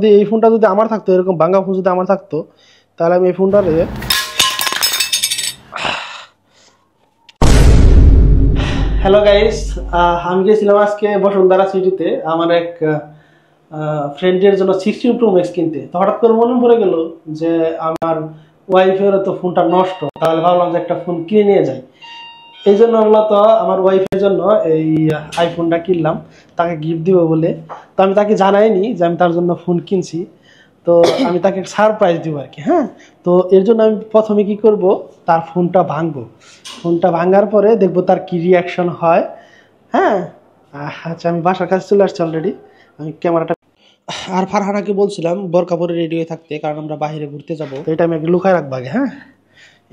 যদি এই ফোনটা যদি আমার থাকতো, এরকম ভাঙা ফোন যদি আমার থাকতো, তাহলে আমি এই ফোনটারে হ্যালো গাইস, আমি গেছিলাম আজকে বসুন্ধরা সিটিতে আমার এক ফ্রেন্ডের জন্য 16 Pro Max কিনতে। তো হঠাৎ করে মনে পড়ে গেল যে আমার ওয়াইফের তো ফোনটা নষ্ট, তাহলে ভাবলাম যে একটা ফোন কিনে নিয়ে যাই। এই জন্য মূলত আমার ওয়াইফের জন্য এই আইফোনটা কিনলাম তাকে গিফট দিব বলে। তো আমি তাকে জানাইনি যে আমি তার জন্য ফোন কিনছি, তো আমি তাকে সারপ্রাইজ দিব আর কি। হ্যাঁ, তো এর জন্য আমি প্রথমে কি করব, তার ফোনটা ভাঙবো। ফোনটা ভাঙার পরে দেখবো তার কি রিয়াকশন হয়। হ্যাঁ, আচ্ছা, আমি বাসার কাছে চলে আসছি অলরেডি। আমি ক্যামেরাটা আর ফারহানাকে বলছিলাম বোরকা পরে রেডি হয়ে থাকতে, কারণ আমরা বাইরে ঘুরতে যাবো। এটা আমি একটু লুকায় রাখবো আগে। হ্যাঁ,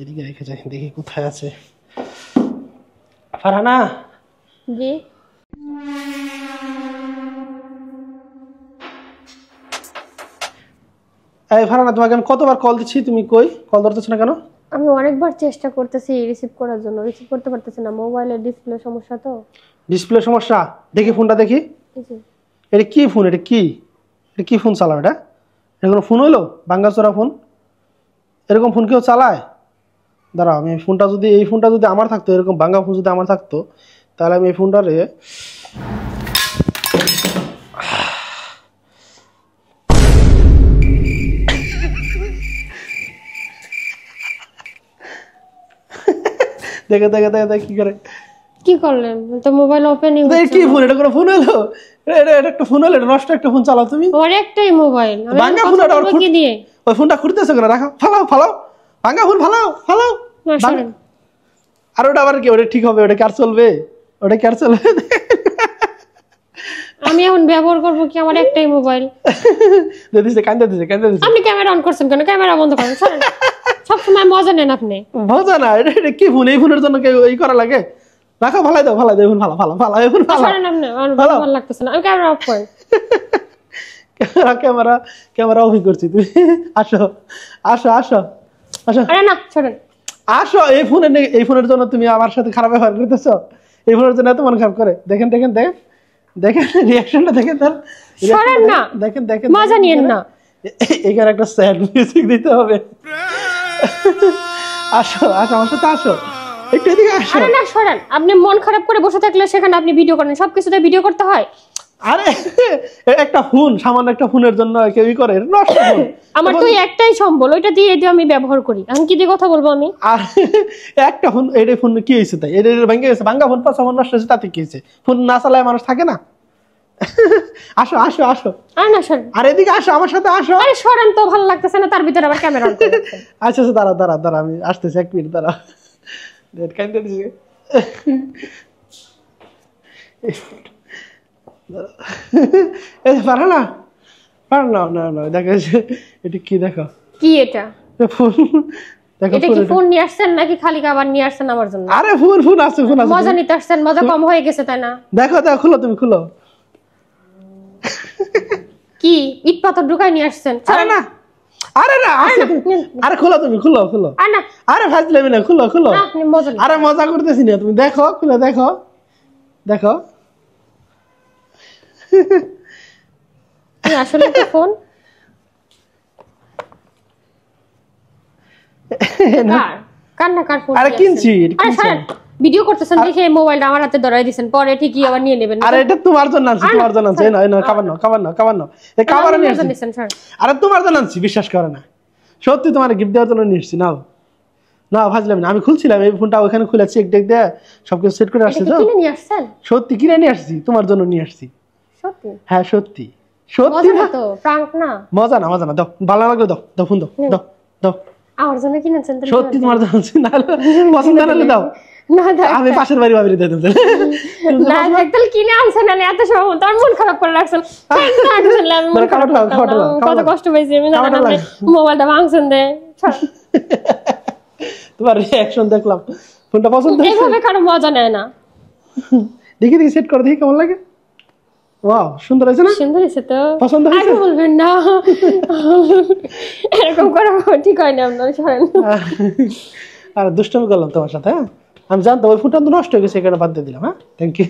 এদিকে রেখে যাই, দেখি কোথায় আছে ফারহানা। জি এই ফারহানা, তোমাকে আমি কতবার কল দিচ্ছি, তুমি কই? কল ধরতেছ না কেন? আমি অনেকবার চেষ্টা করতেছি রিসিভ করার জন্য, রিসিভ করতে পারতেছি না। মোবাইলের ডিসপ্লে সমস্যা তো। ডিসপ্লে সমস্যা? দেখি ফোনটা দেখি। এটা কি ফোন? এটা কি ফোন চালাও? এটা কোনো ফোন হইলো? ভাঙ্গাচোরা ফোন, এরকম ফোন কেউ চালায়? দাঁড়াও, আমি এই ফোনটা যদি আমার থাকতো, এরকম ভাঙ্গা ফোন যদি আমার থাকতো, তাহলে আমি এই ফোনটারে দেখে কি করে। কি করলেন? তো মোবাইল ওপেনই হচ্ছে না। কি ফোন? এটা কোনো ফোন হলো? এটা একটা ফোন হলো? এটা নষ্ট একটা ফোন চালাও তুমি। ওর একটাই মোবাইল, আমি ভাঙ্গা ফোন। কি দিয়ে ওই ফোনটা খুঁড়তেছো কেন? রাখো, ফালাও ভাঙ্গা ফোন, ফালাও। আর ওটা আবার কি? ওটা ঠিক হবে? ওটা কি আর চলবে? আমি এখন ব্যবহার করব কি? আমার একটাই মোবাইল। কান্দা দিছে। আপনি ক্যামেরা অন করছেন কেন? ক্যামেরা বন্ধ করেন। সরেন। সব সময় মজা নেন আপনি। মজা না, এটা কি ফোন? এই ফোনের জন্য কেউ এই করা লাগে? রাখো, ফালাই দাও ফোন, সরেন আপনি। আমার ভালো লাগতেছে না, আমি ক্যামেরা অফ করেন। ক্যামেরা অফ করছি। তুমি আসো। আরে না, সরেন। আসো। এই ফোনের জন্য তুমি আমার সাথে খারাপ ব্যবহার করতেছো? এই ফোনের জন্য এত মন খারাপ করে? দেখেন রিয়াকশনটা দেখেন তার। সরেন না, দেখেন মজা নিয়েন না। এখানে একটা স্যাড মিউজিক দিতে হবে। আসো আমার সাথে আসো, একটু এদিকে আসো। আরে না, সরেন। আপনি মন খারাপ করে বসে থাকলে সেখানে আপনি ভিডিও করেন, সবকিছুতে ভিডিও করতে হয়? আরে একটা ফোন, সামান্য একটা ফোনের জন্য কেউই করে? নষ্ট ফোন আমার তো একটাই সম্বল, ওইটা দিয়ে আমি ব্যবহার করি। এখন কি দিয়ে কথা বলবো আমি? আর একটা ফোন, এই ফোন কি হয়েছে? তাই এটা ভেঙে গেছে, ভাঙ্গা ফোন, পাঁচ নষ্ট হয়েছে, তাতে কি হয়েছে? ফোন না চালায় মানুষ থাকে না? আসো। আরে না, সরেন। আর এদিকে আসো, আমার সাথে আসো। আরে সরেন তো, ভালো লাগতেছে না, তার ভিতরে আবার ক্যামেরা অন করে। আচ্ছা, দাঁড়া, আমি আসতেছি, 1 মিনিট দাঁড়া। কাইন্দা দিছে। না, দেখো এটা কি? দেখো কি এটা? ফোন। দেখো, এটা কি ফোন নিয়ে আসছেন নাকি খালি খাবার নিয়ে আসছেন আমার জন্য? আরে ফোন আছে। মজা নিতে আসছেন, মজা কম হয়ে গেছে তাই না? দেখো, খুলো, তুমি খুলো। কি ইট পাথর ঢুকাই নিয়ে আসছেন? আরে না, আরে খোলো, তুমি খুলো। আরে ফাজলামি না, খুলো। আরে মজা করতেছি না, তুমি দেখো, খুলে দেখো। আসলে কি ফোন? কার ফোন? আরে কিনছি। ভিডিও করতেছেন দেখে মোবাইলটা আমার হাতে ধরাই দিবেন, পরে ঠিকই আবার নিয়ে নেবেন। আরে এটা তোমার জন্য আনছি। না, খাবার নাও। এই খাবার নিয়ে আসছি। আরে তোমার জন্য আনছি, বিশ্বাস করো না, সত্যি তোমার গিফট দেওয়ার জন্য নিয়ে আসছি। নাও ভাজলাম না, আমি খুলছিলাম এই ফোনটা, ওখানে খুলে চেক দিয়ে সবকিছু সেট করে আসছি। তো সত্যি কিনে নিয়ে আসছি, তোমার জন্য নিয়ে আসছি। সত্যি? হ্যাঁ সত্যি। না তো, প্রাঙ্ক না। মজা না, দাও, ভালো লাগলে দাও ফোন, দাও। আমার জন্য কিনেছেন? সত্যি তোমার জন্য আনছি, না পছন্দ হলে দাও। না, আমি পাশের বাড়ি ভাবিরে দিয়ে দেব। না দেখতেল কিনে আনছেন না, এত সময় তোর মন খারাপ করে রাখছেন। কত কষ্ট পাইছি আমি, মোবাইলটা ভাঙছেন দে। তোমার রিঅ্যাকশন দেখলাম, ফোনটা পছন্দ হয়েছে? এইভাবে কারো মজা নেয় না। দেখি সেট করে দেখি কেমন লাগে। ওয়াও, সুন্দর হয়েছে না? সুন্দর হয়েছে তো। পছন্দ হয়েছে? আর বলবেন না, এরকম করা ঠিক হয় না। আপনার সরেন। আর দুষ্টমি করলাম তোমার সাথে। হ্যাঁ, আমি জানতাম ওই ফোনটা তো নষ্ট হয়ে গেছে, এখানে বাদ দিয়ে দিলাম। হ্যাঁ, থ্যাংক ইউ।